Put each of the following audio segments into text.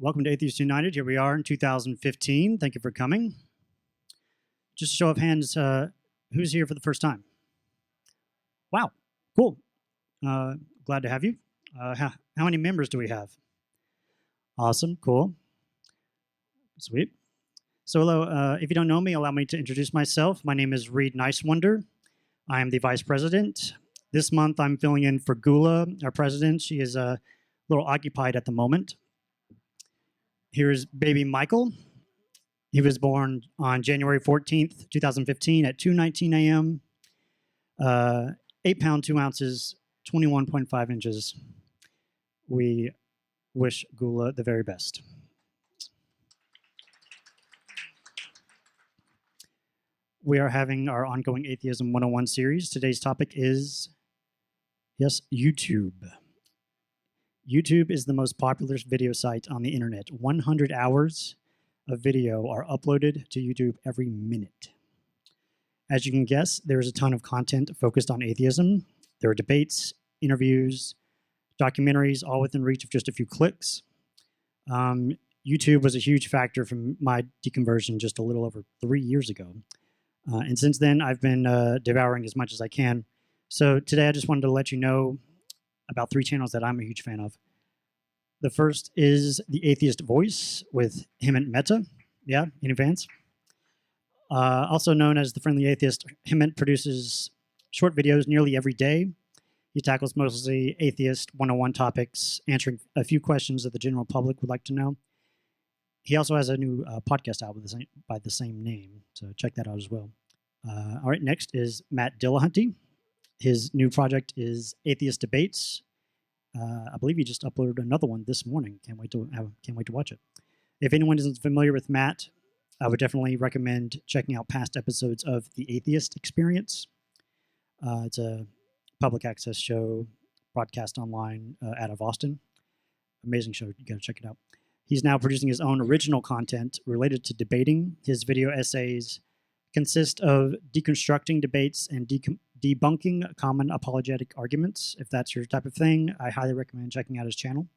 Welcome to Atheists United. Here we are in 2015. Thank you for coming. Just a show of hands, who's here for the first time? Wow, cool. Glad to have you. How many members do we have? Awesome, cool. Sweet. So hello, if you don't know me, allow me to introduce myself. My name is Reed Nicewonder. I am the Vice President. This month I'm filling in for Gula, our President. She is a little occupied at the moment. Here's baby Michael. He was born on January 14th, 2015 at 2:19 a.m. 8 pounds, 2 ounces, 21.5 inches. We wish Gula the very best. We are having our ongoing Atheism 101 series. Today's topic is, yes, YouTube. YouTube is the most popular video site on the internet. 100 hours of video are uploaded to YouTube every minute. As you can guess, there is a ton of content focused on atheism. There are debates, interviews, documentaries, all within reach of just a few clicks. YouTube was a huge factor from my deconversion just a little over 3 years ago. And since then, I've been devouring as much as I can. So today, I just wanted to let you know about 3 channels that I'm a huge fan of. The first is The Atheist Voice with him and Meta. Yeah, any fans? Also known as The Friendly Atheist, Hemant produces short videos nearly every day. He tackles mostly atheist 101 topics, answering a few questions that the general public would like to know. He also has a new podcast out with by the same name, so check that out as well. All right, next is Matt Dillahunty. His new project is Atheist Debates. I believe he just uploaded another one this morning. Can't wait to watch it. If anyone isn't familiar with Matt, I would definitely recommend checking out past episodes of The Atheist Experience. It's a public access show, broadcast online out of Austin. Amazing show. You got to check it out. He's now producing his own original content related to debating. His video essays consist of deconstructing debates and debunking common apologetic arguments. If that's your type of thing, I highly recommend checking out his channel.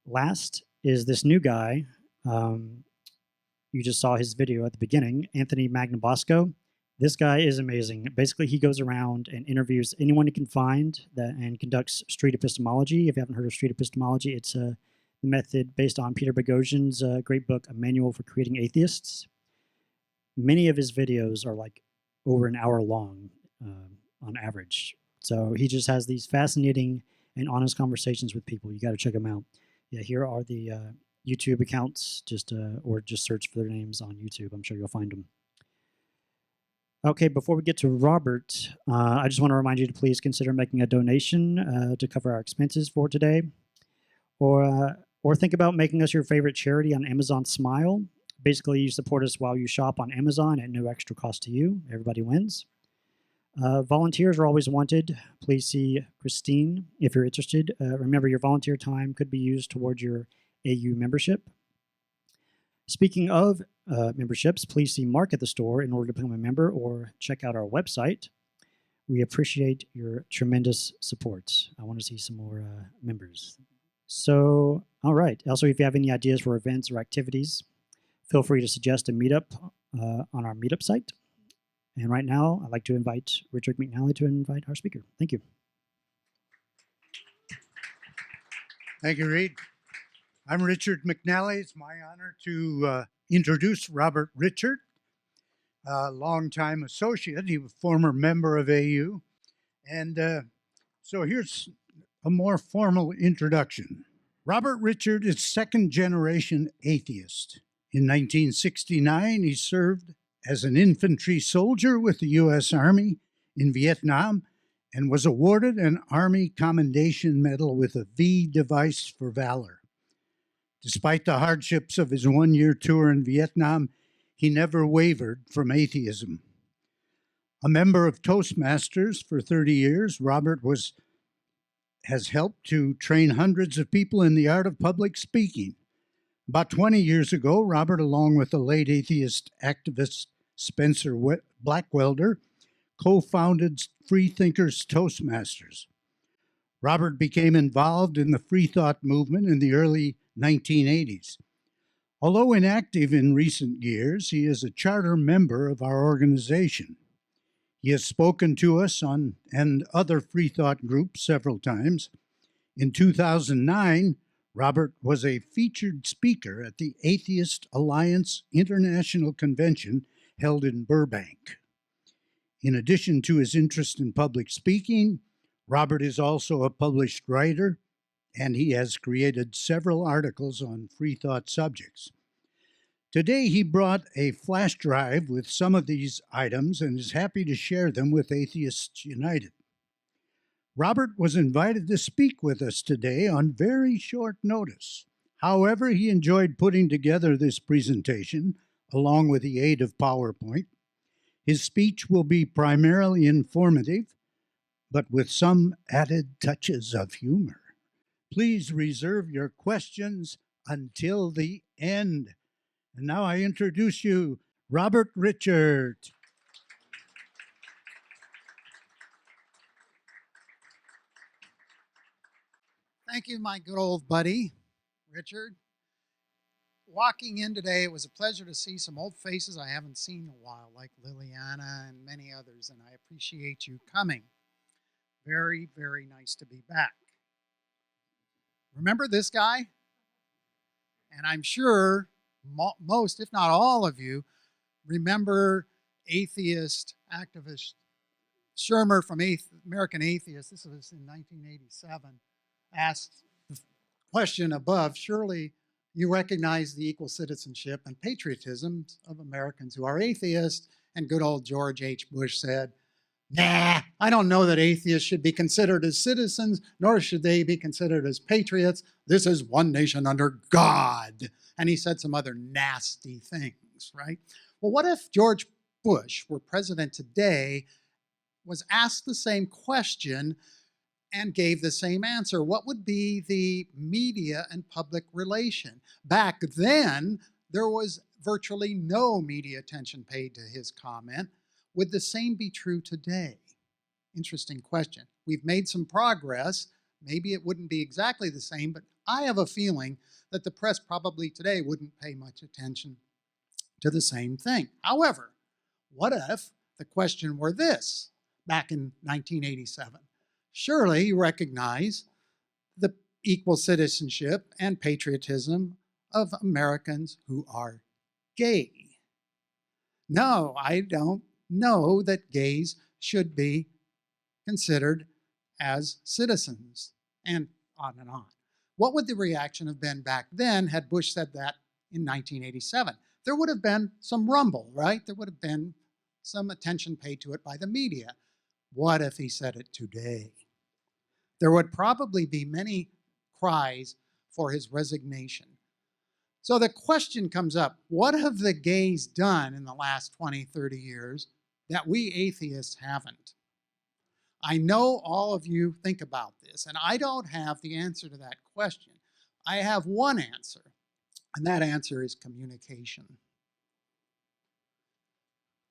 Last is this new guy. You just saw his video at the beginning, Anthony Magnabosco. This guy is amazing. Basically, he goes around and interviews anyone he can find and conducts street epistemology. If you haven't heard of street epistemology, it's the method based on Peter Boghossian's great book, A Manual for Creating Atheists. Many of his videos are like over an hour long on average. So he just has these fascinating and honest conversations with people. You got to check them out. Yeah, here are the YouTube accounts. Or just search for their names on YouTube. I'm sure you'll find them. Okay, before we get to Robert, I just want to remind you to please consider making a donation to cover our expenses for today. Or think about making us your favorite charity on Amazon Smile. Basically, you support us while you shop on Amazon at no extra cost to you. Everybody wins. Volunteers are always wanted. Please see Christine if you're interested. Remember, your volunteer time could be used towards your AU membership. Speaking of memberships, please see Mark at the store in order to become a member or check out our website. We appreciate your tremendous support. I want to see some more members. So, all right. Also, if you have any ideas for events or activities, feel free to suggest a meetup on our meetup site. And right now, I'd like to invite Richard McNally to invite our speaker. Thank you. Thank you, Reed. I'm Richard McNally. It's my honor to introduce Robert Richert, a longtime associate. He was a former member of AU. And so here's a more formal introduction. Robert Richert is second-generation atheist. In 1969, he served as an infantry soldier with the U.S. Army in Vietnam and was awarded an Army Commendation Medal with a V device for valor. Despite the hardships of his one-year tour in Vietnam, he never wavered from atheism. A member of Toastmasters for 30 years, Robert has helped to train hundreds of people in the art of public speaking. About 20 years ago, Robert, along with the late atheist activist Spencer Blackwelder, co-founded Freethinkers Toastmasters. Robert became involved in the free thought movement in the early 1980s. Although inactive in recent years, he is a charter member of our organization. He has spoken to us and other free thought groups several times. In 2009, Robert was a featured speaker at the Atheist Alliance International Convention held in Burbank. In addition to his interest in public speaking, Robert is also a published writer, and he has created several articles on free thought subjects. Today, he brought a flash drive with some of these items and is happy to share them with Atheists United. Robert was invited to speak with us today on very short notice. However, he enjoyed putting together this presentation along with the aid of PowerPoint. His speech will be primarily informative, but with some added touches of humor. Please reserve your questions until the end. And now I introduce you, Robert Richert. Thank you, my good old buddy, Richard. Walking in today, it was a pleasure to see some old faces I haven't seen in a while, like Liliana and many others, and I appreciate you coming. Very, very nice to be back. Remember this guy? And I'm sure most, if not all of you, remember atheist activist Shermer from American Atheist. This was in 1987. Asked the question above, surely you recognize the equal citizenship and patriotism of Americans who are atheists. And good old George H. Bush said, nah, I don't know that atheists should be considered as citizens, nor should they be considered as patriots. This is one nation under God. And he said some other nasty things, right? Well, what if George Bush were president today, was asked the same question and gave the same answer? What would be the media and public relation? Back then, there was virtually no media attention paid to his comment. Would the same be true today? Interesting question. We've made some progress. Maybe it wouldn't be exactly the same, but I have a feeling that the press probably today wouldn't pay much attention to the same thing. However, what if the question were this back in 1987? Surely you recognize the equal citizenship and patriotism of Americans who are gay. No, I don't know that gays should be considered as citizens, and on and on. What would the reaction have been back then had Bush said that in 1987? There would have been some rumble, right? There would have been some attention paid to it by the media. What if he said it today? There would probably be many cries for his resignation. So the question comes up, what have the gays done in the last 20, 30 years that we atheists haven't? I know all of you think about this, and I don't have the answer to that question. I have one answer, and that answer is communication.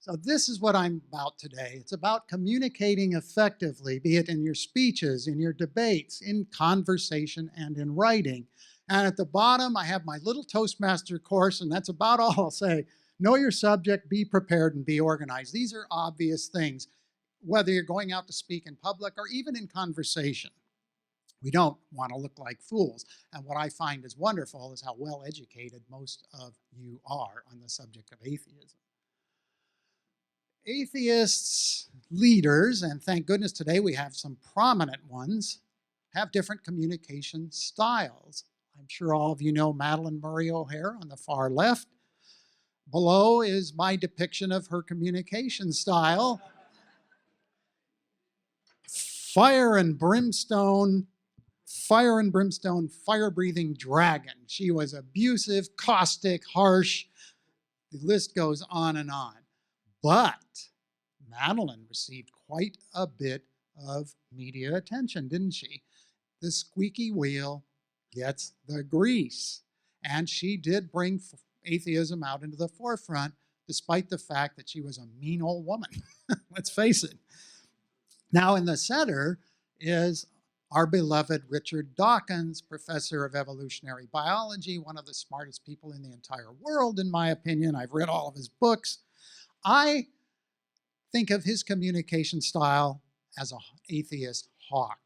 So this is what I'm about today. It's about communicating effectively, be it in your speeches, in your debates, in conversation, and in writing. And at the bottom, I have my little Toastmaster course, and that's about all I'll say. Know your subject, be prepared, and be organized. These are obvious things, whether you're going out to speak in public or even in conversation. We don't want to look like fools. And what I find is wonderful is how well educated most of you are on the subject of atheism. Atheists, leaders, and thank goodness today we have some prominent ones, have different communication styles. I'm sure all of you know Madalyn Murray O'Hair on the far left. Below is my depiction of her communication style. Fire and brimstone, fire-breathing dragon. She was abusive, caustic, harsh. The list goes on and on. But Madalyn received quite a bit of media attention, didn't she? The squeaky wheel gets the grease. And she did bring atheism out into the forefront, despite the fact that she was a mean old woman. Let's face it. Now in the center is our beloved Richard Dawkins, professor of evolutionary biology, one of the smartest people in the entire world, in my opinion. I've read all of his books. I think of his communication style as an atheist hawk.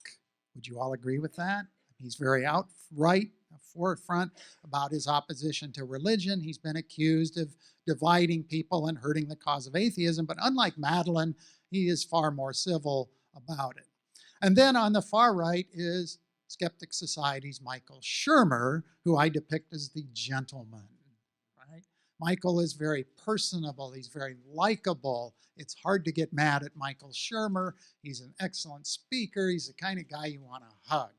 Would you all agree with that? He's very outright, forefront about his opposition to religion. He's been accused of dividing people and hurting the cause of atheism, but unlike Madeline, he is far more civil about it. And then on the far right is Skeptic Society's Michael Shermer, who I depict as the gentleman, right? Michael is very personable. He's very likable. It's hard to get mad at Michael Shermer. He's an excellent speaker. He's the kind of guy you want to hug.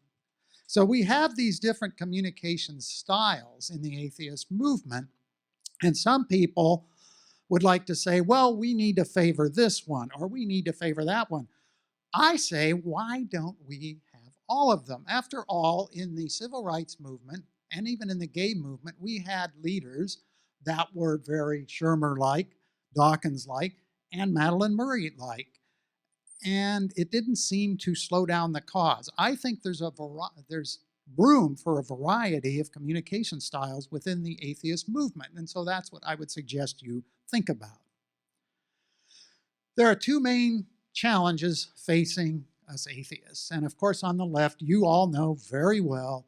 So we have these different communication styles in the atheist movement, and some people would like to say, well, we need to favor this one, or we need to favor that one. I say, why don't we have all of them? After all, in the civil rights movement, and even in the gay movement, we had leaders that were very Shermer-like, Dawkins-like, and Madeleine Murray-like. And it didn't seem to slow down the cause. I think there's room for a variety of communication styles within the atheist movement, and so that's what I would suggest you think about. There are two main challenges facing us atheists, and of course on the left, you all know very well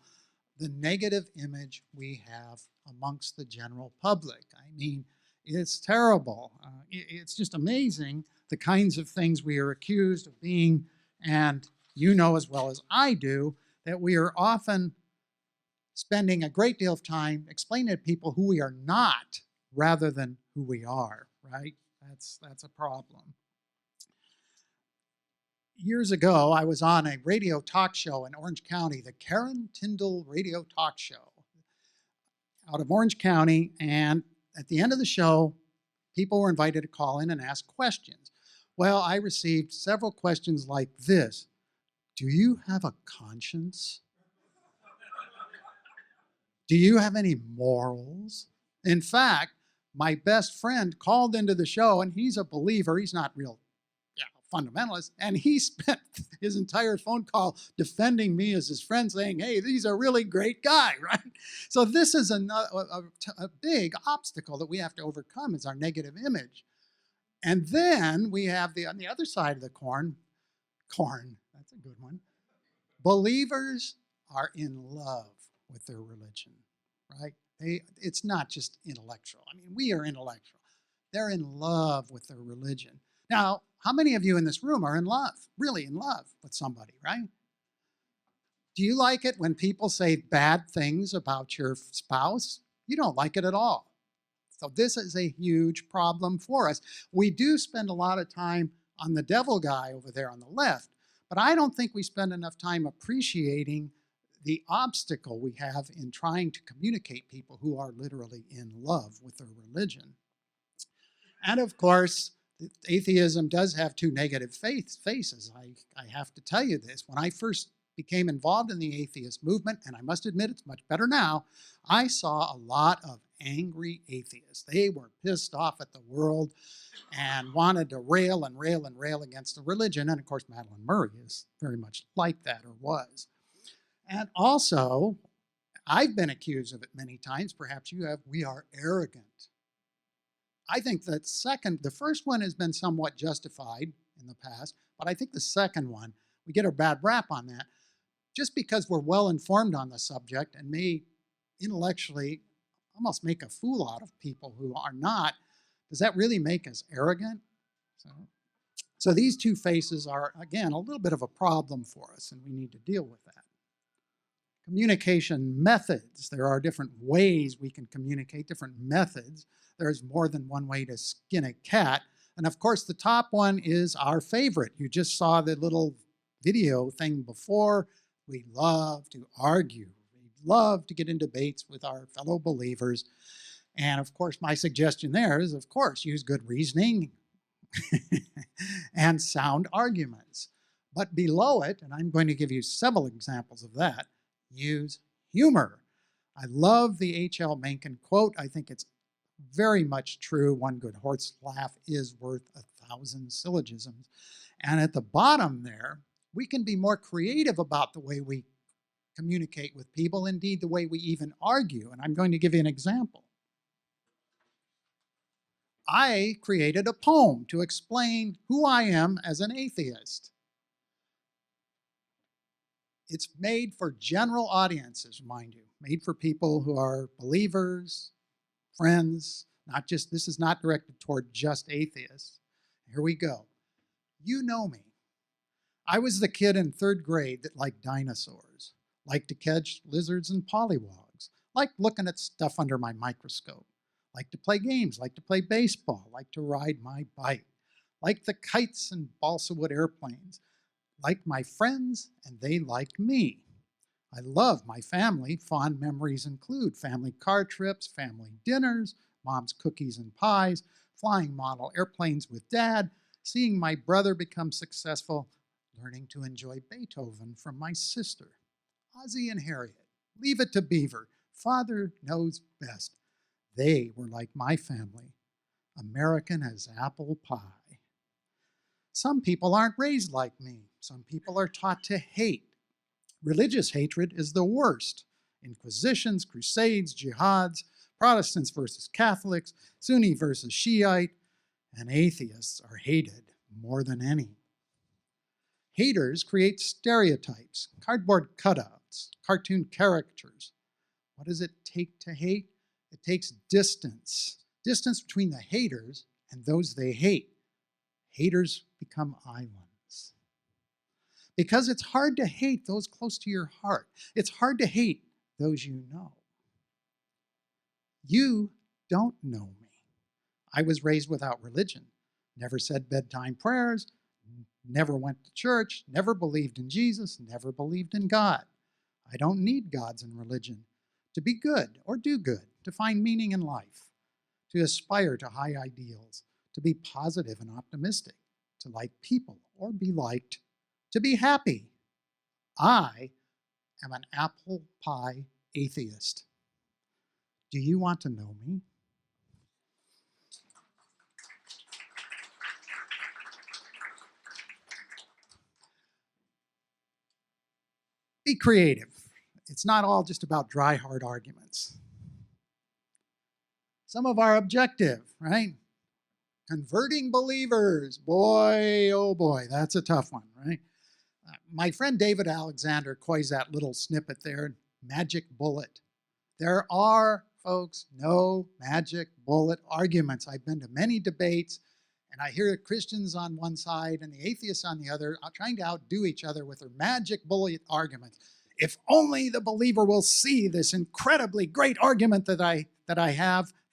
the negative image we have amongst the general public. I mean, it's terrible. It's just amazing the kinds of things we are accused of being, and you know as well as I do that we are often spending a great deal of time explaining to people who we are not rather than who we are, right? That's a problem. Years ago, I was on a radio talk show in Orange County, the Karen Tyndall Radio Talk Show out of Orange County, and at the end of the show, people were invited to call in and ask questions. Well, I received several questions like this. Do you have a conscience? Do you have any morals? In fact, my best friend called into the show, and he's a believer. He's not real fundamentalist, and he spent his entire phone call defending me as his friend, saying, hey, he's a really great guy, right? So this is a big obstacle that we have to overcome, is our negative image. And then we have on the other side of the corn, that's a good one. Believers are in love with their religion, right? It's not just intellectual. I mean, we are intellectual. They're in love with their religion. Now, how many of you in this room are in love, really in love with somebody, right? Do you like it when people say bad things about your spouse? You don't like it at all. So this is a huge problem for us. We do spend a lot of time on the devil guy over there on the left, but I don't think we spend enough time appreciating the obstacle we have in trying to communicate people who are literally in love with their religion. And of course, atheism does have two negative faces. I have to tell you this. When I first became involved in the atheist movement, and I must admit it's much better now, I saw a lot of angry atheists. They were pissed off at the world and wanted to rail and rail and rail against the religion. And of course, Madeleine Murray is very much like that, or was. And also, I've been accused of it many times, perhaps you have, we are arrogant. I think that the first one has been somewhat justified in the past, but I think the second one, we get a bad rap on that. Just because we're well informed on the subject and may intellectually almost make a fool out of people who are not, does that really make us arrogant? So these two faces are, again, a little bit of a problem for us, and we need to deal with that. Communication methods. There are different ways we can communicate, different methods. There's more than one way to skin a cat. And of course, the top one is our favorite. You just saw the little video thing before. We love to argue. We love to get in debates with our fellow believers. And of course, my suggestion there is, of course, use good reasoning and sound arguments. But below it, and I'm going to give you several examples of that, use humor. I love the H.L. Mencken quote. I think it's very much true. One good horse laugh is worth 1,000 syllogisms. And at the bottom there, we can be more creative about the way we communicate with people, indeed the way we even argue. And I'm going to give you an example. I created a poem to explain who I am as an atheist. It's made for general audiences, mind you, made for people who are believers, friends, not just, this is not directed toward just atheists. Here we go. You know me. I was the kid in 3rd grade that liked dinosaurs, liked to catch lizards and pollywogs, liked looking at stuff under my microscope, liked to play games, liked to play baseball, liked to ride my bike, liked the kites and balsa wood airplanes, liked my friends, and they liked me. I love my family. Fond memories include family car trips, family dinners, mom's cookies and pies, flying model airplanes with dad, seeing my brother become successful, learning to enjoy Beethoven from my sister. Ozzie and Harriet, Leave It to Beaver, Father Knows Best. They were like my family, American as apple pie. Some people aren't raised like me. Some people are taught to hate. Religious hatred is the worst. Inquisitions, crusades, jihads, Protestants versus Catholics, Sunni versus Shiite, and atheists are hated more than any. Haters create stereotypes, cardboard cutouts, cartoon caricatures. What does it take to hate? It takes distance. Distance between the haters and those they hate. Haters become islands. Because it's hard to hate those close to your heart. It's hard to hate those you know. You don't know me. I was raised without religion, never said bedtime prayers, never went to church, never believed in Jesus, never believed in God. I don't need gods and religion to be good or do good, to find meaning in life, to aspire to high ideals, to be positive and optimistic, to like people or be liked, to be happy. I am an apple pie atheist. Do you want to know me? Be creative. It's not all just about dry, hard arguments. Some of our objective, right? Converting believers. Boy, oh boy, that's a tough one, right? My friend David Alexander coins that little snippet there, magic bullet. There are, folks, no magic bullet arguments. I've been to many debates, and I hear Christians on one side and the atheists on the other trying to outdo each other with their magic bullet arguments. If only the believer will see this incredibly great argument that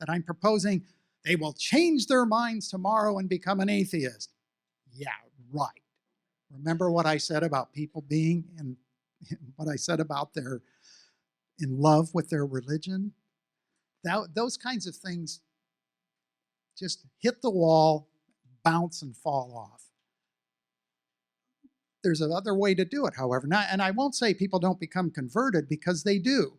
I'm proposing, they will change their minds tomorrow and become an atheist. Yeah, right. Remember what I said about people being what I said about their in love with their religion? Those kinds of things just hit the wall, bounce, and fall off. There's another way to do it, however. And I won't say people don't become converted, because they do.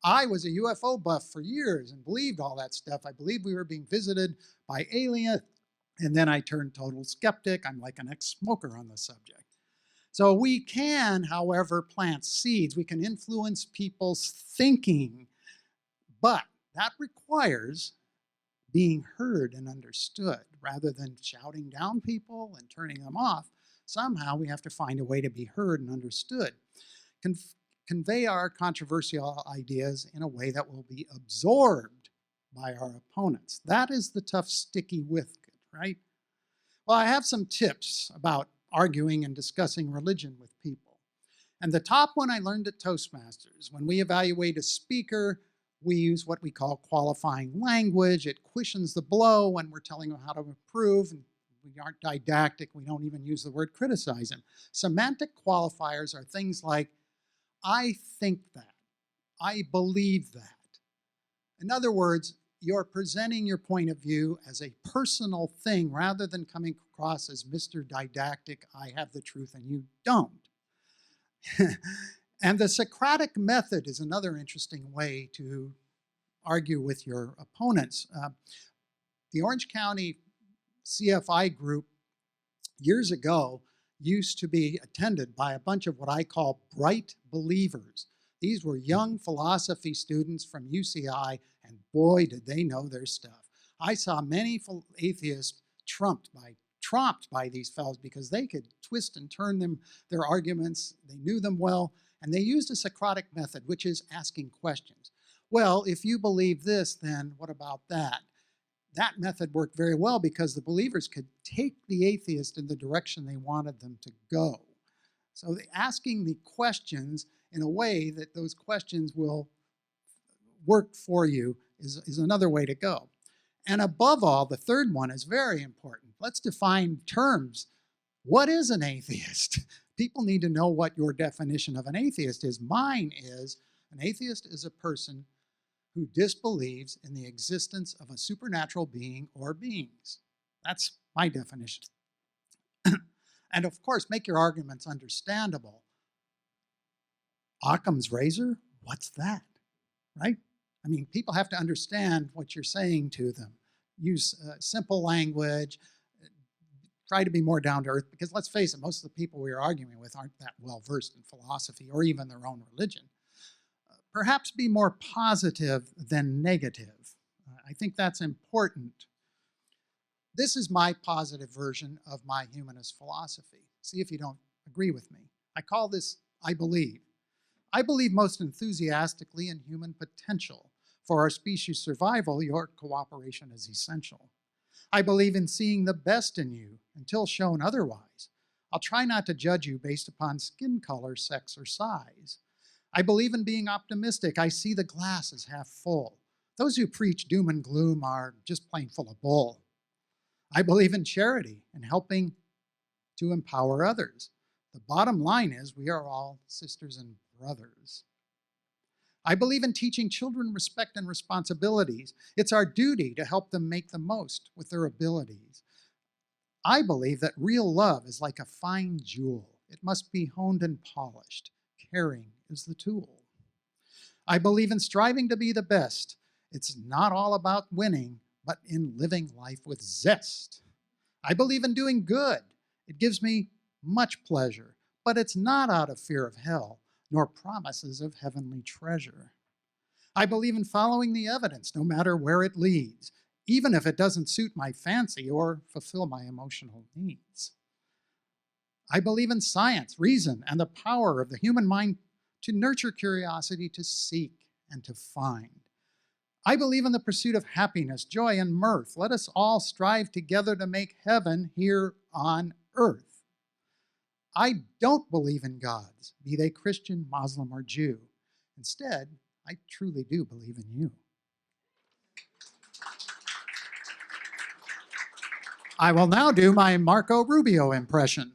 I was a UFO buff for years and believed all that stuff. I believed we were being visited by aliens, and then I turned total skeptic. I'm like an ex-smoker on the subject. So we can, however, plant seeds. We can influence people's thinking, but that requires being heard and understood rather than shouting down people and turning them off. Somehow we have to find a way to be heard and understood. Convey our controversial ideas in a way that will be absorbed by our opponents. That is the tough, sticky wicket, right? Well, I have some tips about arguing and discussing religion with people. And the top one I learned at Toastmasters. When we evaluate a speaker, we use what we call qualifying language. It cushions the blow when we're telling them how to improve. And we aren't didactic. We don't even use the word criticize him. Semantic qualifiers are things like, I think that, I believe that. In other words, you're presenting your point of view as a personal thing rather than coming across as Mr. Didactic, I have the truth and you don't. And the Socratic method is another interesting way to argue with your opponents. The Orange County CFI group years ago used to be attended by a bunch of what I call bright believers. These were young philosophy students from UCI, and boy, did they know their stuff. I saw many atheists trumped by these fellows because they could twist and turn their arguments. They knew them well, and they used a Socratic method, which is asking questions. Well, if you believe this, then what about that? That method worked very well because the believers could take the atheist in the direction they wanted them to go. So asking the questions in a way that those questions will work for you is another way to go. And above all, the third one is very important. Let's define terms. What is an atheist? People need to know what your definition of an atheist is. Mine is, an atheist is a person who disbelieves in the existence of a supernatural being or beings. That's my definition. And of course, make your arguments understandable. Occam's razor? What's that? Right? I mean, people have to understand what you're saying to them. Use simple language. Try to be more down to earth, because let's face it, most of the people we are arguing with aren't that well versed in philosophy or even their own religion. Perhaps be more positive than negative. I think that's important. This is my positive version of my humanist philosophy. See if you don't agree with me. I call this I believe. I believe most enthusiastically in human potential. For our species' survival, your cooperation is essential. I believe in seeing the best in you until shown otherwise. I'll try not to judge you based upon skin color, sex, or size. I believe in being optimistic. I see the glass as half full. Those who preach doom and gloom are just plain full of bull. I believe in charity and helping to empower others. The bottom line is we are all sisters and brothers. I believe in teaching children respect and responsibilities. It's our duty to help them make the most with their abilities. I believe that real love is like a fine jewel. It must be honed and polished. Caring is the tool. I believe in striving to be the best. It's not all about winning, but in living life with zest. I believe in doing good. It gives me much pleasure, but it's not out of fear of hell, nor promises of heavenly treasure. I believe in following the evidence, no matter where it leads, even if it doesn't suit my fancy or fulfill my emotional needs. I believe in science, reason, and the power of the human mind to nurture curiosity, to seek, and to find. I believe in the pursuit of happiness, joy, and mirth. Let us all strive together to make heaven here on earth. I don't believe in gods, be they Christian, Muslim, or Jew. Instead, I truly do believe in you. I will now do my Marco Rubio impression.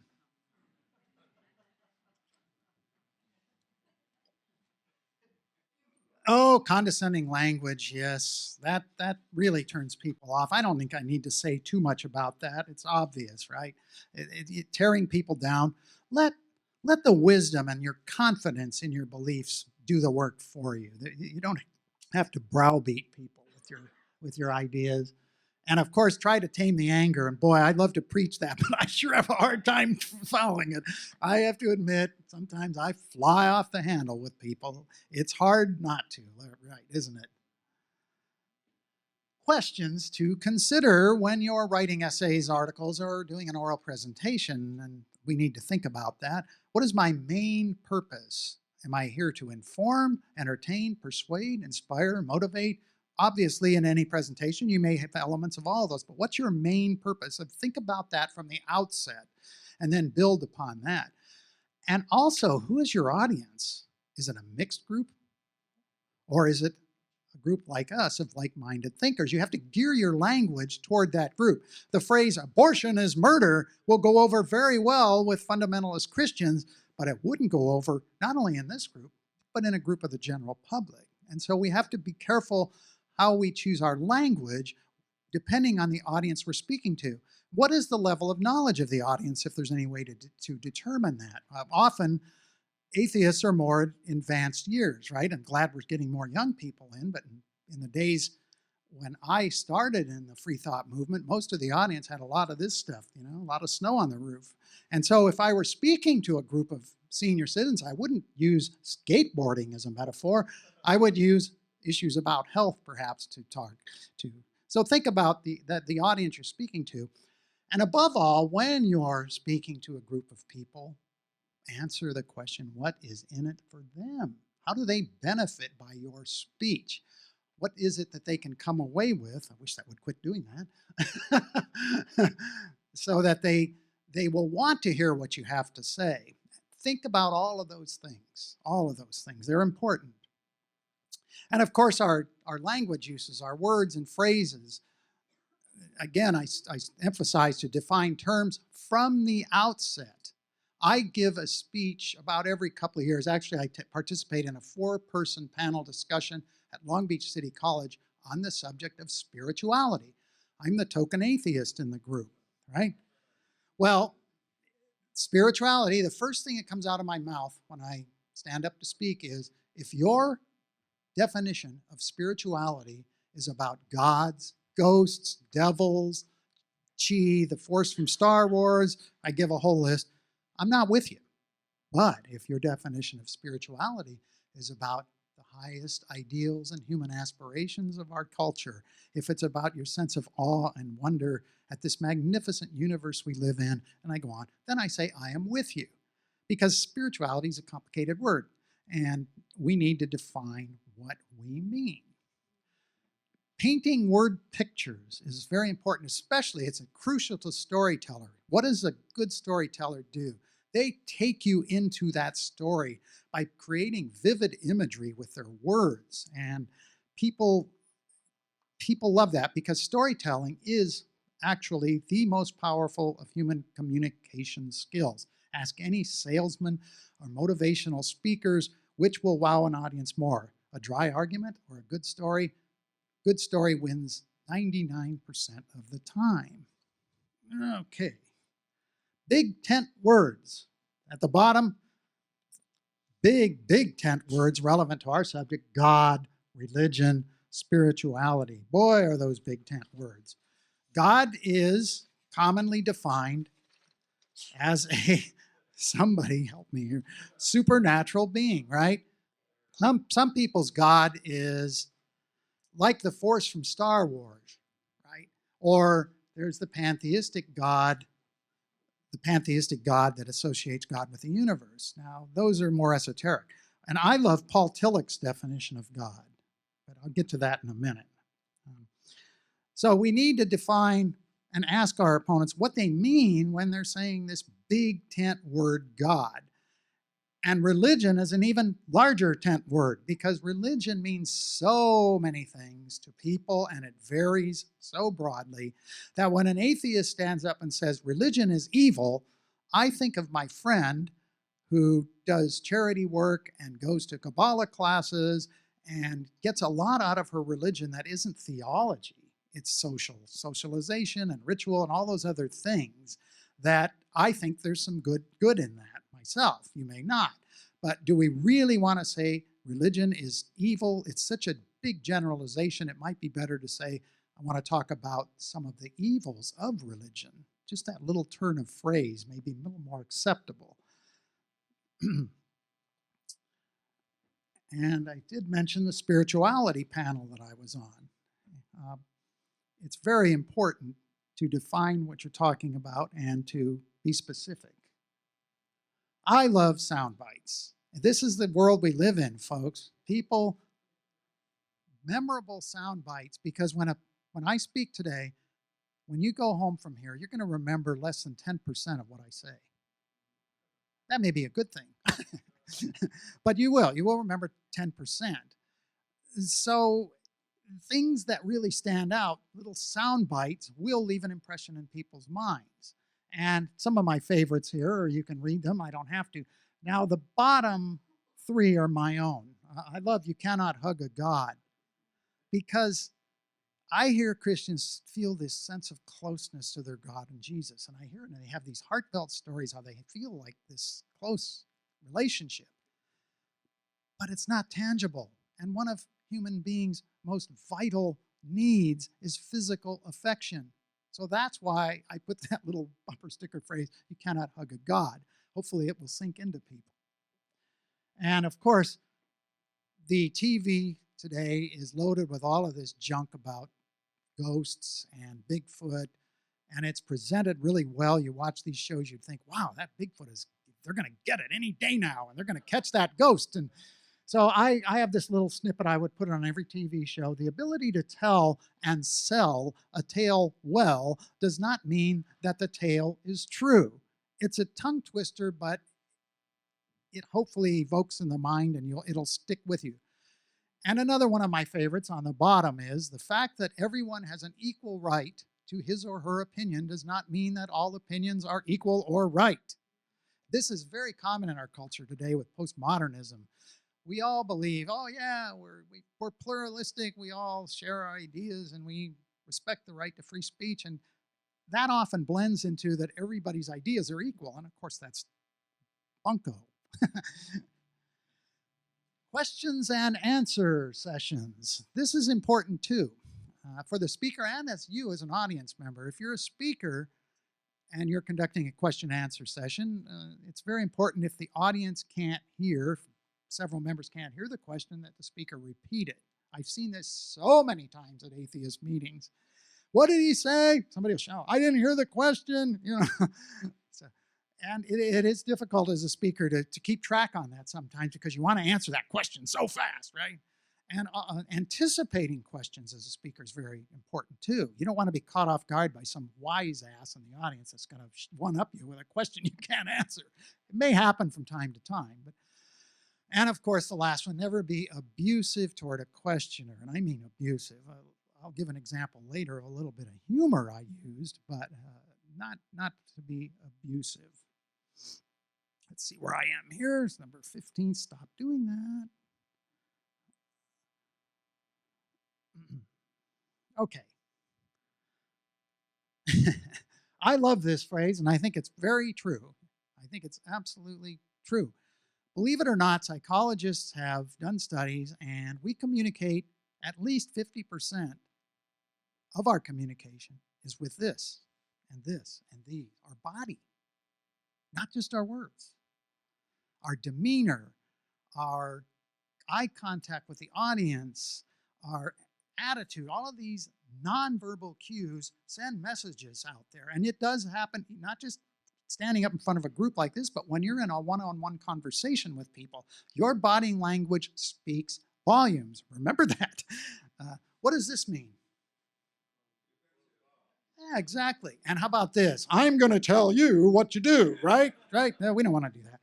Oh, condescending language, yes. That really turns people off. I don't think I need to say too much about that. It's obvious, right? Tearing people down. Let the wisdom and your confidence in your beliefs do the work for you. You don't have to browbeat people with your ideas. And of course, try to tame the anger. And boy, I'd love to preach that, but I sure have a hard time following it. I have to admit, sometimes I fly off the handle with people. It's hard not to, right, isn't it? Questions to consider when you're writing essays, articles, or doing an oral presentation, and we need to think about that. What is my main purpose? Am I here to inform, entertain, persuade, inspire, motivate? Obviously, in any presentation, you may have elements of all of those, but what's your main purpose? And think about that from the outset and then build upon that. And also, who is your audience? Is it a mixed group? Or is it a group like us of like-minded thinkers? You have to gear your language toward that group. The phrase abortion is murder will go over very well with fundamentalist Christians, but it wouldn't go over not only in this group, but in a group of the general public. And so we have to be careful how we choose our language depending on the audience we're speaking to. What is the level of knowledge of the audience, if there's any way to determine that? Often, atheists are more advanced years, right? I'm glad we're getting more young people in, but in the days when I started in the free thought movement, most of the audience had a lot of this stuff, you know, a lot of snow on the roof. And so if I were speaking to a group of senior citizens, I wouldn't use skateboarding as a metaphor. I would use issues about health, perhaps, to talk to. So think about the audience you're speaking to. And above all, when you're speaking to a group of people, answer the question, what is in it for them? How do they benefit by your speech? What is it that they can come away with? I wish that would quit doing that. So that they will want to hear what you have to say. Think about all of those things. All of those things. They're important. And of course, our language uses, our words and phrases. Again, I emphasize to define terms from the outset. I give a speech about every couple of years. Actually, I participate in a 4-person panel discussion at Long Beach City College on the subject of spirituality. I'm the token atheist in the group, right? Well, spirituality, the first thing that comes out of my mouth when I stand up to speak is, if your definition of spirituality is about gods, ghosts, devils, chi, the force from Star Wars, I give a whole list, I'm not with you. But if your definition of spirituality is about the highest ideals and human aspirations of our culture, if it's about your sense of awe and wonder at this magnificent universe we live in, and I go on, then I say, I am with you. Because spirituality is a complicated word, and we need to define what we mean. Painting word pictures is very important, especially it's crucial to storyteller. What does a good storyteller do? They take you into that story by creating vivid imagery with their words. And people love that because storytelling is actually the most powerful of human communication skills. Ask any salesman or motivational speakers which will wow an audience more, a dry argument or a good story. Good story wins 99% of the time. Okay. Big tent words. At the bottom, big tent words relevant to our subject: God, religion, spirituality. Boy, are those big tent words. God is commonly defined as somebody help me here, supernatural being, right? Some people's God is like the force from Star Wars, right? Or there's the pantheistic God that associates God with the universe. Now, those are more esoteric. And I love Paul Tillich's definition of God, but I'll get to that in a minute. So we need to define and ask our opponents what they mean when they're saying this big tent word God. And religion is an even larger tent word because religion means so many things to people and it varies so broadly that when an atheist stands up and says religion is evil, I think of my friend who does charity work and goes to Kabbalah classes and gets a lot out of her religion that isn't theology. It's socialization and ritual and all those other things that I think there's some good in that myself. You may not. But do we really want to say religion is evil? It's such a big generalization. It might be better to say, I want to talk about some of the evils of religion. Just that little turn of phrase may be a little more acceptable. And I did mention the spirituality panel that I was on. It's very important to define what you're talking about and to be specific. I love sound bites. This is the world we live in, folks. People, memorable sound bites, because when I speak today, when you go home from here, you're going to remember less than 10% of what I say. That may be a good thing, but you will remember 10%. So things that really stand out, little sound bites, will leave an impression in people's minds. And some of my favorites here, or you can read them, I don't have to. Now, the bottom 3 are my own. I love "You Cannot Hug a God," because I hear Christians feel this sense of closeness to their God and Jesus. And I hear it, and they have these heartfelt stories how they feel like this close relationship. But it's not tangible. And one of human beings' most vital needs is physical affection. So that's why I put that little bumper sticker phrase, you cannot hug a God. Hopefully it will sink into people. And of course, the TV today is loaded with all of this junk about ghosts and Bigfoot, and it's presented really well. You watch these shows, you'd think, wow, that Bigfoot they're going to get it any day now, and they're going to catch that ghost. And so I have this little snippet I would put on every TV show. The ability to tell and sell a tale well does not mean that the tale is true. It's a tongue twister, but it hopefully evokes in the mind and it'll stick with you. And another one of my favorites on the bottom is the fact that everyone has an equal right to his or her opinion does not mean that all opinions are equal or right. This is very common in our culture today with postmodernism. We all believe, oh yeah, we're pluralistic, we all share our ideas and we respect the right to free speech. And that often blends into that everybody's ideas are equal. And of course, that's bunko. Questions and answer sessions. This is important too, for the speaker and as you as an audience member. If you're a speaker and you're conducting a question and answer session, it's very important if the audience can't hear, several members can't hear the question, that the speaker repeat it. I've seen this so many times at atheist meetings. What did he say? Somebody will shout, I didn't hear the question. And it is difficult as a speaker to keep track on that sometimes because you want to answer that question so fast, right? And anticipating questions as a speaker is very important too. You don't want to be caught off guard by some wise ass in the audience that's going to one-up you with a question you can't answer. It may happen from time to time. And of course, the last one, never be abusive toward a questioner. And I mean abusive. I'll give an example later of a little bit of humor I used, but not to be abusive. Let's see where I am here. It's number 15. Stop doing that. Okay. I love this phrase, and I think it's very true. I think it's absolutely true. Believe it or not, psychologists have done studies, and we communicate at least 50% of our communication is with this and these, our body, not just our words. Our demeanor, our eye contact with the audience, our attitude, all of these nonverbal cues send messages out there. And it does happen, not just standing up in front of a group like this, but when you're in a one-on-one conversation with people, your body language speaks volumes. Remember that. What does this mean? Yeah, exactly. And how about this? I'm going to tell you what to do, right? Right? No, we don't want to do that.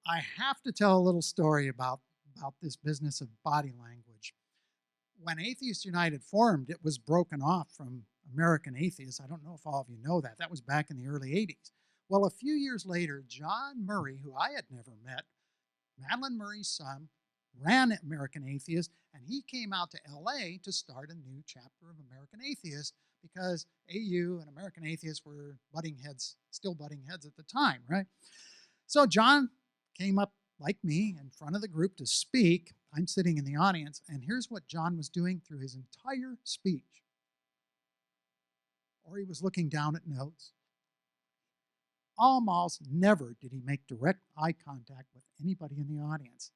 I have to tell a little story about this business of body language. When Atheists United formed, it was broken off from American Atheists. I don't know if all of you know that. That was back in the early 80s. Well, a few years later, John Murray, who I had never met, Madeline Murray's son, ran American Atheist, and he came out to LA to start a new chapter of American Atheist because AU and American Atheists were still butting heads at the time, right? So John came up like me in front of the group to speak. I'm sitting in the audience, and here's what John was doing through his entire speech. Or he was looking down at notes. Almost never did he make direct eye contact with anybody in the audience.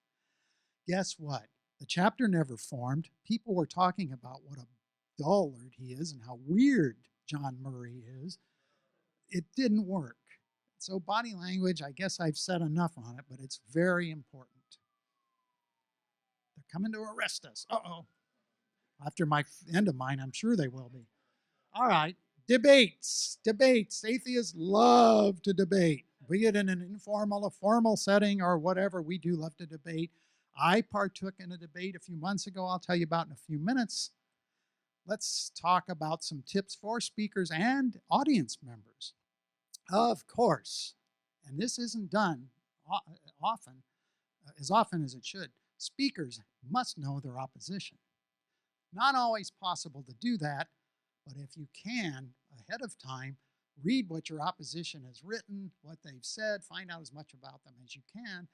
Guess what? The chapter never formed. People were talking about what a dullard he is and how weird John Murray is. It didn't work. So body language, I guess I've said enough on it, but it's very important. They're coming to arrest us. Uh-oh. After my end of mine, I'm sure they will be. All right. Debates. Atheists love to debate, be it in an informal, a formal setting, or whatever. We do love to debate. I partook in a debate a few months ago. I'll tell you about in a few minutes. Let's talk about some tips for speakers and audience members. Of course, and this isn't done as often as it should, speakers must know their opposition. Not always possible to do that, but if you can, ahead of time, read what your opposition has written, what they've said, find out as much about them as you can.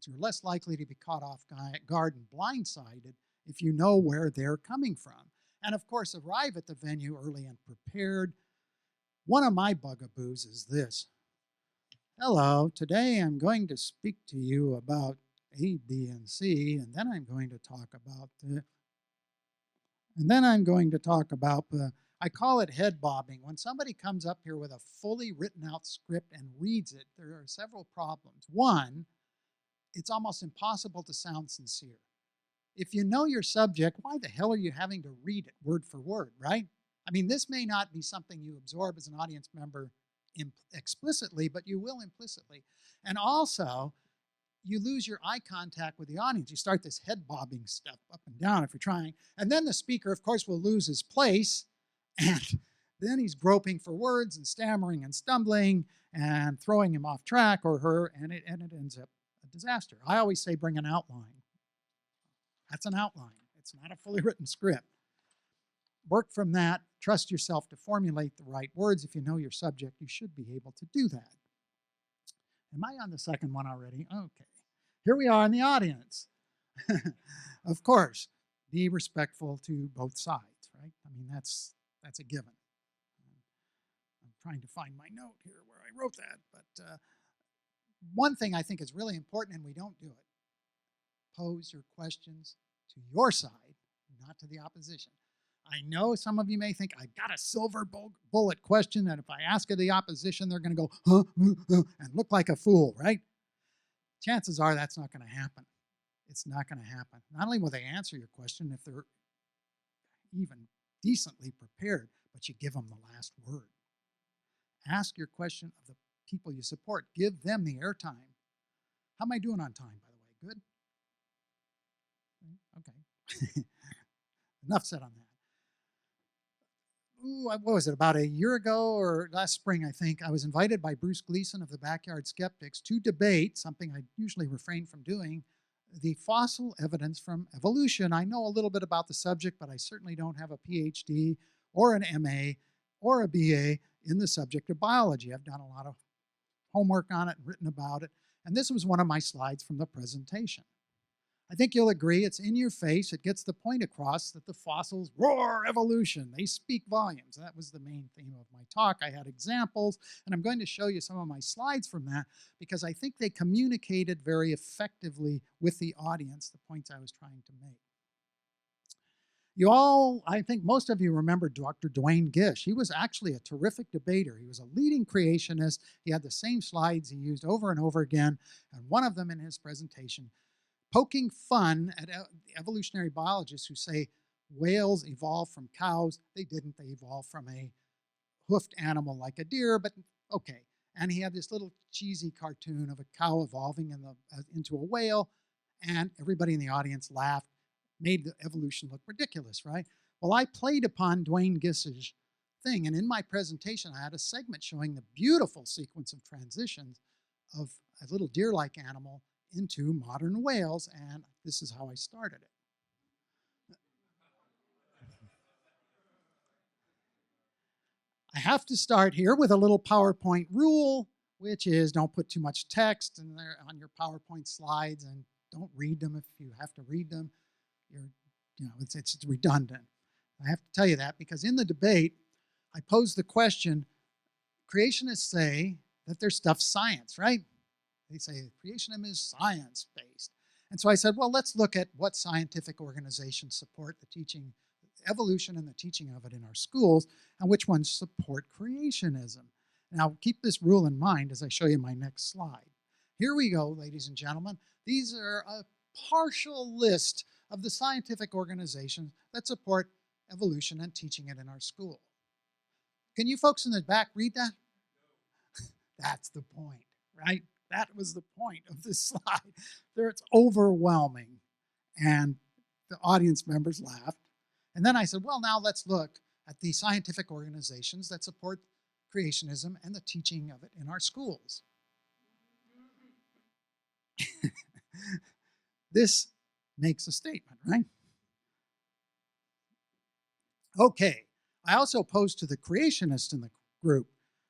You're less likely to be caught off guard and blindsided if you know where they're coming from. and of course arrive at the venue early and prepared. One of my bugaboos is this. Hello, today I'm going to speak to you about A, B, and C, and then I'm going to talk about the, and then I'm going to talk about the, I call it head bobbing. When somebody comes up here with a fully written out script and reads it, there are several problems. One, it's almost impossible to sound sincere. If you know your subject, why the hell are you having to read it word for word, right? I mean, this may not be something you absorb as an audience member explicitly, but you will implicitly. And also, you lose your eye contact with the audience. You start this head bobbing stuff up and down if you're trying. And then the speaker, of course, will lose his place. And then he's groping for words and stammering and stumbling and throwing him off track or her, and it ends up a disaster. I always say bring an outline. That's an outline. It's not a fully written script. Work from that. Trust yourself to formulate the right words. If you know your subject, you should be able to do that. Am I on the second one already? Okay. Here we are in the audience. Of course, be respectful to both sides, right? I mean, that's a given. I'm trying to find my note here where I wrote that, but one thing I think is really important, and we don't do it, pose your questions to your side, not to the opposition. I know some of you may think, I've got a silver bullet question, and if I ask of the opposition, they're going to go, huh, and look like a fool, right? Chances are that's not going to happen. It's not going to happen. Not only will they answer your question if they're even decently prepared, but you give them the last word. Ask your question of the people you support. Give them the airtime. How am I doing on time, by the way? Good? Okay. Enough said on that. Ooh, what was it, about a year ago or last spring, I think, I was invited by Bruce Gleason of the Backyard Skeptics to debate, something I usually refrain from doing, the fossil evidence from evolution. I know a little bit about the subject, but I certainly don't have a PhD or an MA or a BA in the subject of biology. I've done a lot of homework on it and written about it, and this was one of my slides from the presentation. I think you'll agree it's in your face. It gets the point across that the fossils roar evolution. They speak volumes. That was the main theme of my talk. I had examples, and I'm going to show you some of my slides from that because I think they communicated very effectively with the audience the points I was trying to make. You all, I think most of you remember Dr. Duane Gish. He was actually a terrific debater. He was a leading creationist. He had the same slides he used over and over again, and one of them in his presentation poking fun at evolutionary biologists who say whales evolved from cows. They didn't. They evolved from a hoofed animal like a deer, but okay. And he had this little cheesy cartoon of a cow evolving into a whale, and everybody in the audience laughed, made the evolution look ridiculous, right? Well, I played upon Duane Gish's thing, and in my presentation, I had a segment showing the beautiful sequence of transitions of a little deer-like animal into modern whales, and this is how I started it. I have to start here with a little PowerPoint rule, which is don't put too much text in there on your PowerPoint slides, and don't read them if you have to read them. It's redundant. I have to tell you that because in the debate, I posed the question, creationists say that their stuff's science, right? They say creationism is science-based. And so I said, well, let's look at what scientific organizations support the teaching, evolution and the teaching of it in our schools, and which ones support creationism. Now, keep this rule in mind as I show you my next slide. Here we go, ladies and gentlemen. These are a partial list of the scientific organizations that support evolution and teaching it in our school. Can you folks in the back read that? That's the point, right? That was the point of this slide. There, it's overwhelming. And the audience members laughed. And then I said, well, now let's look at the scientific organizations that support creationism and the teaching of it in our schools. This makes a statement, right? Okay, I also posed to the creationists in the group,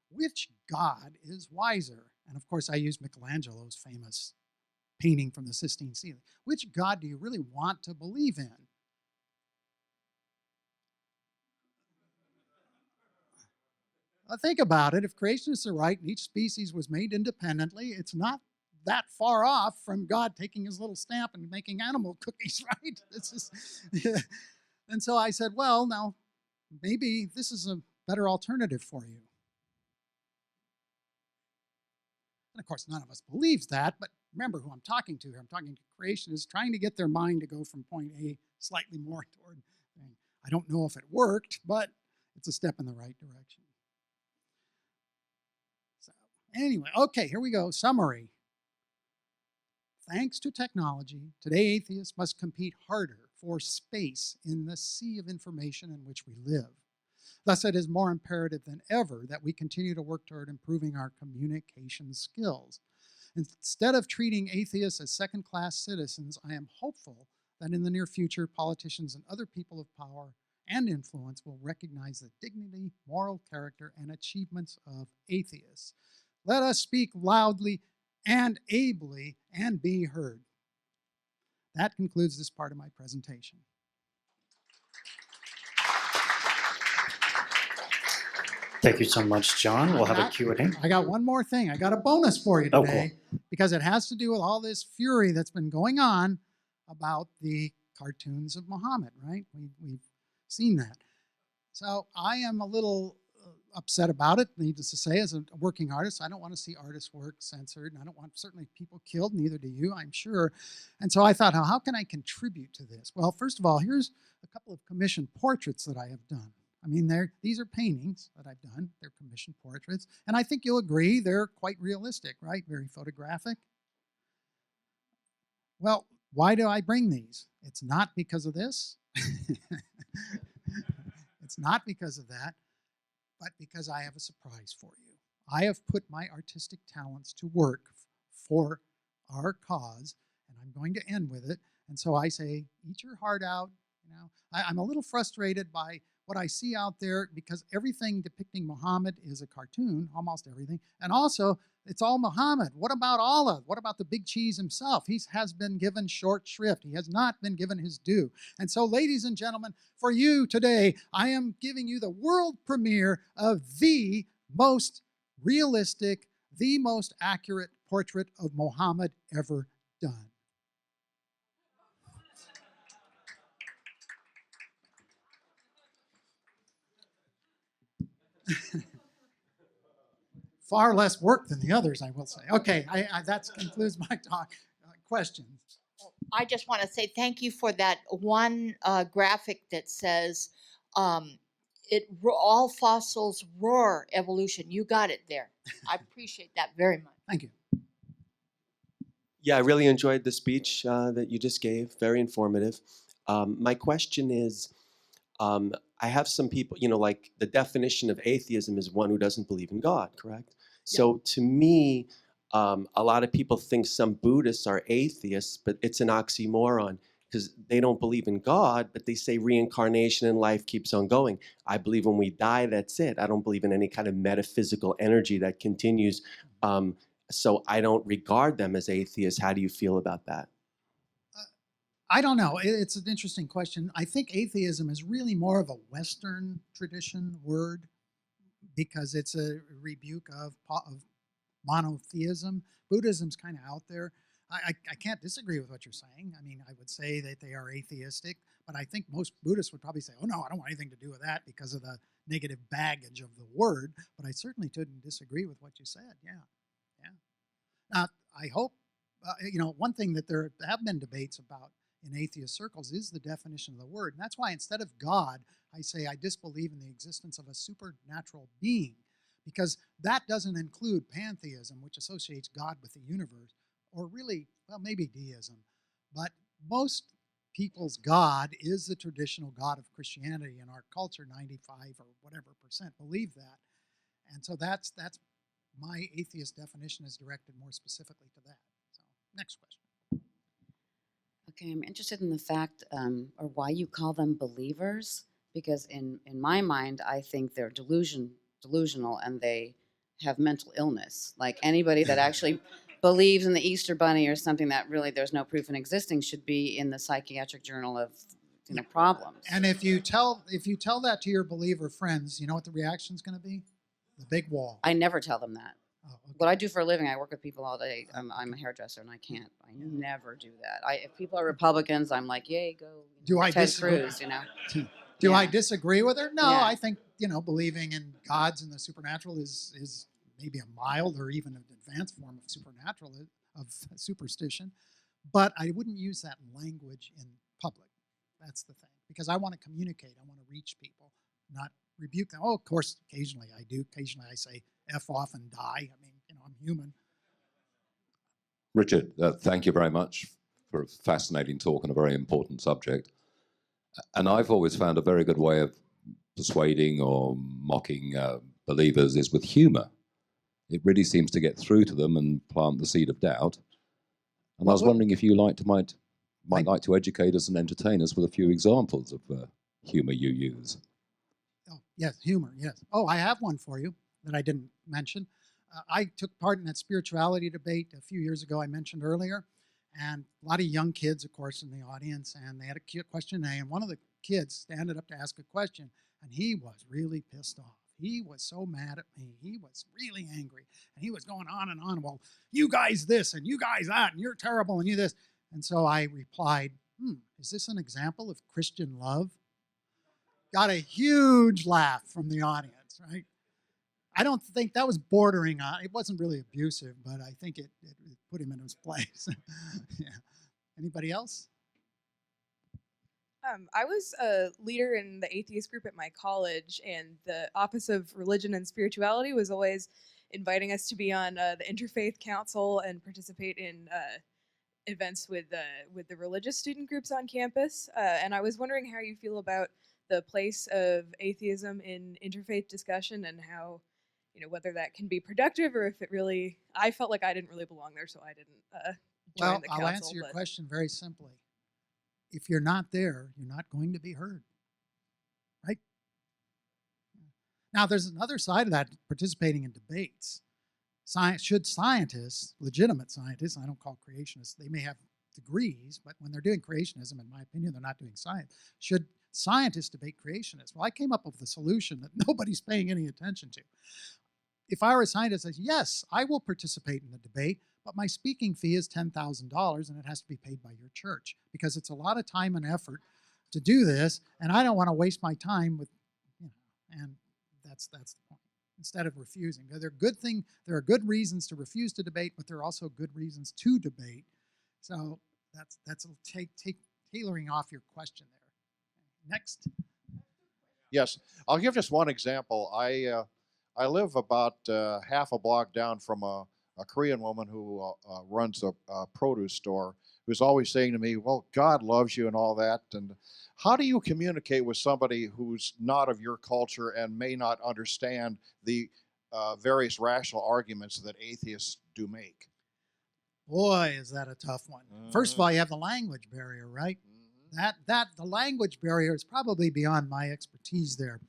which God is wiser? And of course, I used Michelangelo's famous painting from the Sistine ceiling. Which God do you really want to believe in? think about it. If creationists are right and each species was made independently, it's not that far off from God taking his little stamp and making animal cookies, right? This is, yeah. And so I said, well, now maybe this is a better alternative for you. And of course, none of us believes that, but remember who I'm talking to here. I'm talking to creationists trying to get their mind to go from point A slightly more toward B. I don't know if it worked, but it's a step in the right direction. So anyway, okay, here we go. Summary. Thanks to technology, today atheists must compete harder for space in the sea of information in which we live. Thus, it is more imperative than ever that we continue to work toward improving our communication skills. Instead of treating atheists as second-class citizens, I am hopeful that in the near future, politicians and other people of power and influence will recognize the dignity, moral character, and achievements of atheists. Let us speak loudly and ably and be heard. That concludes this part of my presentation. Thank you so much, John. We'll have a Q&A. I got one more thing. I got a bonus for you today, cool. because it has to do with all this fury that's been going on about the cartoons of Muhammad, right? We've seen that. So I am a little upset about it, needless to say. As a working artist, I don't want to see artists' work censored, and I don't want certainly people killed, neither do you, I'm sure. And so I thought, how can I contribute to this? Well, first of all, here's a couple of commissioned portraits that I have done. I mean, these are paintings that I've done. They're commissioned portraits. And I think you'll agree they're quite realistic, right? Very photographic. Well, why do I bring these? It's not because of this. It's not because of that, but because I have a surprise for you. I have put my artistic talents to work for our cause, and I'm going to end with it. And so I say, eat your heart out. You know, I'm a little frustrated by what I see out there, because everything depicting Muhammad is a cartoon, almost everything. And also, it's all Muhammad. What about Allah? What about the big cheese himself? He has been given short shrift. He has not been given his due. And so, ladies and gentlemen, for you today, I am giving you the world premiere of the most realistic, the most accurate portrait of Muhammad ever done. Far less work than the others, I will say. Okay, that concludes my talk. Questions? I just want to say thank you for that one graphic that says all fossils roar evolution. You got it there. I appreciate that very much. Thank you. Yeah, I really enjoyed the speech that you just gave. Very informative. My question is, I have some people, like the definition of atheism is one who doesn't believe in God, correct? So to me, a lot of people think some Buddhists are atheists, but it's an oxymoron, because they don't believe in God, but they say reincarnation and life keeps on going. I believe when we die, that's it. I don't believe in any kind of metaphysical energy that continues. So I don't regard them as atheists. How do you feel about that? I don't know. It's an interesting question. I think atheism is really more of a Western tradition word, because it's a rebuke of monotheism. Buddhism's kind of out there. I can't disagree with what you're saying. I mean, I would say that they are atheistic, but I think most Buddhists would probably say, oh no, I don't want anything to do with that because of the negative baggage of the word. But I certainly couldn't disagree with what you said. Yeah. Now, I hope, one thing that there have been debates about in atheist circles is the definition of the word. And that's why instead of God, I say I disbelieve in the existence of a supernatural being, because that doesn't include pantheism, which associates God with the universe, or really, well, maybe deism. But most people's God is the traditional God of Christianity. In our culture, 95 or whatever % believe that. And so that's my atheist definition is directed more specifically to that. So, next question. Okay, I'm interested in the fact or why you call them believers, because in my mind, I think they're delusional and they have mental illness. Like anybody that actually believes in the Easter Bunny or something that really there's no proof in existing should be in the psychiatric journal of problems. And if you tell that to your believer friends, you know what the reaction's going to be? The big wall. I never tell them that. Oh, okay. What I do for a living, I work with people all day. I'm a hairdresser, and I never do that. If people are Republicans, I'm like, yay, go. Do I Ted disagree? Cruz, you know? Do I Yeah. disagree with her? No, Yeah. I think, believing in gods and the supernatural is maybe a mild or even an advanced form of superstition. But I wouldn't use that language in public. That's the thing. Because I want to communicate. I want to reach people, not rebuke them. Oh, of course, occasionally I do. Occasionally I say F off and die. I mean, I'm human. Richard, thank you very much for a fascinating talk on a very important subject. And I've always found a very good way of persuading or mocking believers is with humor. It really seems to get through to them and plant the seed of doubt. And I was wondering if you might like to educate us and entertain us with a few examples of humor you use. Oh, yes, humor, yes. Oh, I have one for you that I didn't mention. I took part in that spirituality debate a few years ago I mentioned earlier, and a lot of young kids, of course, in the audience, and they had a question, and one of the kids standed up to ask a question, and he was really pissed off. He was so mad at me. He was really angry, and he was going on and on. Well, you guys this, and you guys that, and you're terrible, and you this. And so I replied, is this an example of Christian love? Got a huge laugh from the audience, right? I don't think that was bordering on, it wasn't really abusive, but I think it put him in his place. Yeah. Anybody else? I was a leader in the atheist group at my college, and the Office of Religion and Spirituality was always inviting us to be on the Interfaith Council and participate in events with the religious student groups on campus. And I was wondering how you feel about the place of atheism in interfaith discussion, and how, whether that can be productive, or if it really, I felt like I didn't really belong there, so I didn't join the council. I'll answer your question very simply. If you're not there, you're not going to be heard, right? Now, there's another side of that, participating in debates. Should scientists, legitimate scientists, I don't call creationists, they may have degrees, but when they're doing creationism, in my opinion, they're not doing science. Should scientists debate creationists? Well, I came up with a solution that nobody's paying any attention to. If I were a scientist, I'd say, yes, I will participate in the debate, but my speaking fee is $10,000 and it has to be paid by your church, because it's a lot of time and effort to do this, and I don't want to waste my time with, and that's the point. Instead of refusing, there are good reasons to refuse to debate, but there are also good reasons to debate. So that's tailoring off your question there. Next. Yes, I'll give just one example. I live about half a block down from a Korean woman who runs a produce store, who's always saying to me, well, God loves you and all that. And how do you communicate with somebody who's not of your culture and may not understand the various rational arguments that atheists do make? Boy, is that a tough one. First of all, you have the language barrier, right? The language barrier is probably beyond my expertise there.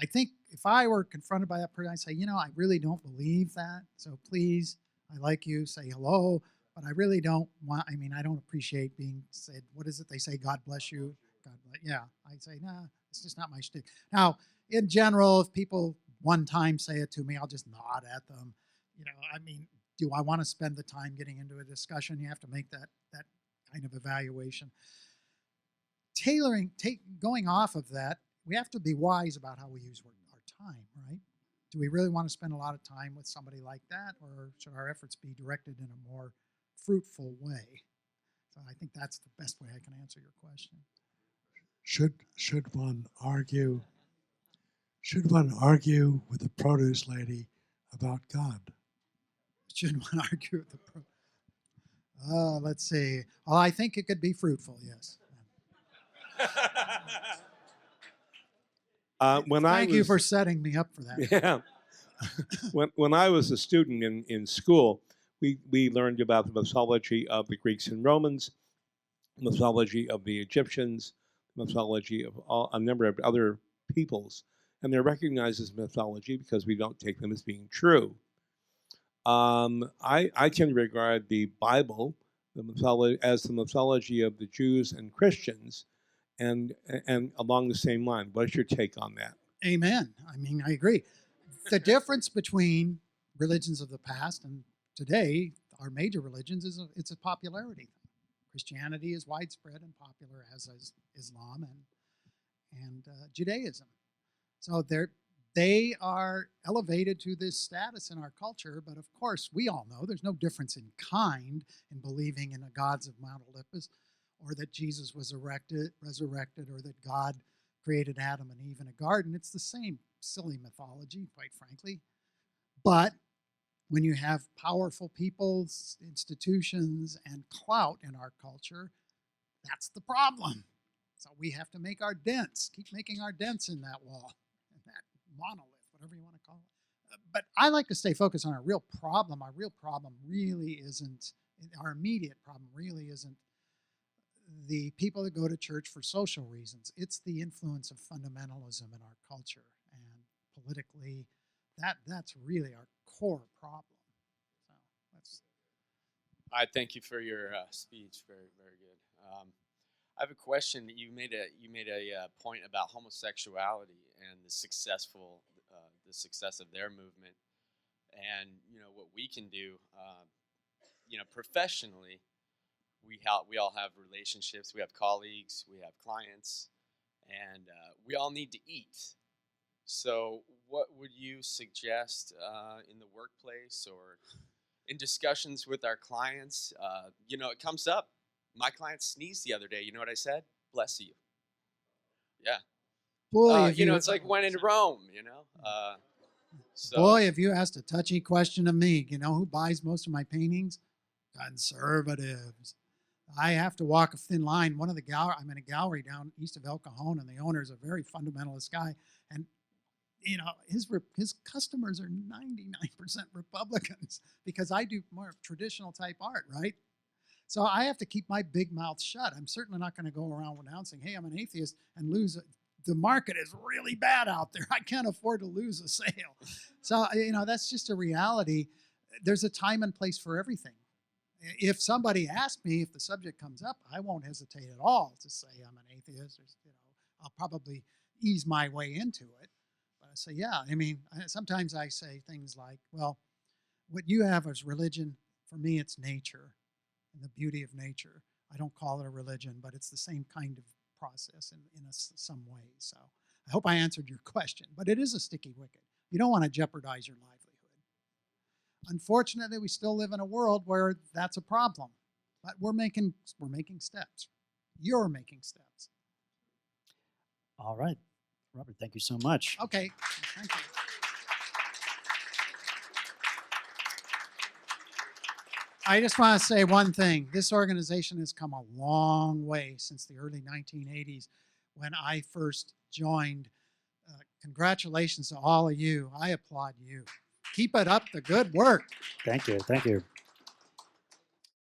I think if I were confronted by that person, I'd say, I really don't believe that. So please, I like you, say hello, but I really don't I don't appreciate being said, what is it they say, God bless you? God bless, yeah, I'd say, nah, it's just not my shtick. Now, in general, if people one time say it to me, I'll just nod at them. Do I want to spend the time getting into a discussion? You have to make that kind of evaluation. Going off of that, we have to be wise about how we use our time, right? Do we really want to spend a lot of time with somebody like that, or should our efforts be directed in a more fruitful way? So I think that's the best way I can answer your question. Should one argue with the produce lady about God? Should one argue with the produce? Let's see. Well, I think it could be fruitful, yes. Thank you for setting me up for that. Yeah. when I was a student in school, we learned about the mythology of the Greeks and Romans, the mythology of the Egyptians, the mythology of a number of other peoples, and they're recognized as mythology because we don't take them as being true. I tend to regard the Bible as the mythology of the Jews and Christians, and along the same line. What's your take on that? Amen. I agree. the difference between religions of the past and today, our major religions, it's a popularity thing. Christianity is widespread and popular, as is Islam and Judaism. So they are elevated to this status in our culture, but of course, we all know there's no difference in kind in believing in the gods of Mount Olympus, or that Jesus was resurrected, or that God created Adam and Eve in a garden. It's the same silly mythology, quite frankly. But when you have powerful peoples, institutions, and clout in our culture, that's the problem. So we have to make our dents, keep making our dents in that wall, in that monolith, whatever you want to call it. But I like to stay focused on our real problem. Our real problem really isn't, our immediate problem really isn't the people that go to church for social reasons. It's the influence of fundamentalism in our culture, and politically, that's really our core problem. So that's. I thank you for your speech. Very, very good. I have a question. You made a point about homosexuality and the success of their movement, and what we can do. Professionally, we all have relationships. We have colleagues. We have clients, and we all need to eat. So, what would you suggest in the workplace or in discussions with our clients? It comes up. My client sneezed the other day. You know what I said? Bless you. Yeah. Boy, it's like when in Rome, So. Boy, if you asked a touchy question of me, who buys most of my paintings? Conservatives. I have to walk a thin line. I'm in a gallery down east of El Cajon, and the owner is a very fundamentalist guy. And his customers are 99% Republicans because I do more traditional type art, right? So I have to keep my big mouth shut. I'm certainly not going to go around announcing, hey, I'm an atheist, and lose it. The market is really bad out there. I can't afford to lose a sale. So, that's just a reality. There's a time and place for everything. If somebody asks me, if the subject comes up, I won't hesitate at all to say I'm an atheist. I'll probably ease my way into it. But I say, yeah, sometimes I say things like, well, what you have is religion. For me, it's nature and the beauty of nature. I don't call it a religion, but it's the same kind of process in some ways. So I hope I answered your question, but it is a sticky wicket. You don't want to jeopardize your livelihood. Unfortunately, we still live in a world where that's a problem, but we're making steps. You're making steps. All right, Robert, thank you so much. Okay, thank you. I just want to say one thing. This organization has come a long way since the early 1980s when I first joined. Congratulations to all of you. I applaud you. Keep it up, the good work. Thank you. Thank you.